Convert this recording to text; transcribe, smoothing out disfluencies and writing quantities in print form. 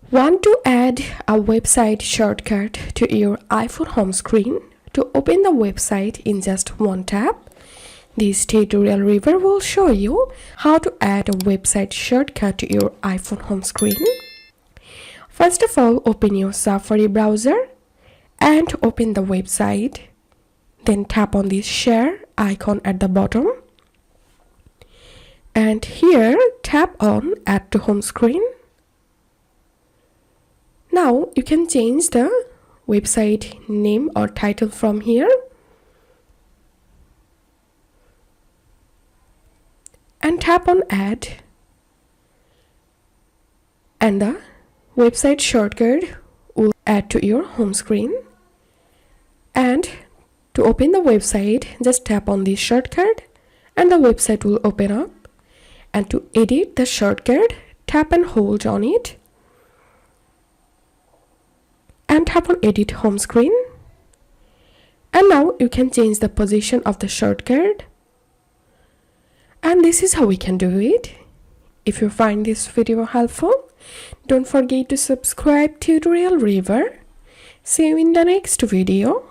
Want to add a website shortcut to your iPhone home screen to open the website in just one tap? This tutorial review will show you how to add a website shortcut to your iPhone home screen. First of all, open your Safari browser and open the website. Then tap on this share icon at the bottom. And here, tap on Add to Home Screen. Now you can change the website name or title from here. And tap on Add. And the website shortcut will add to your home screen. And to open the website, just tap on this shortcut and the website will open up. And to edit the shortcut, tap and hold on it. And tap on Edit Home Screen. And now you can change the position of the shortcut. And this is how we can do it. If you find this video helpful, don't forget to subscribe to Tutorial River. See you in the next video.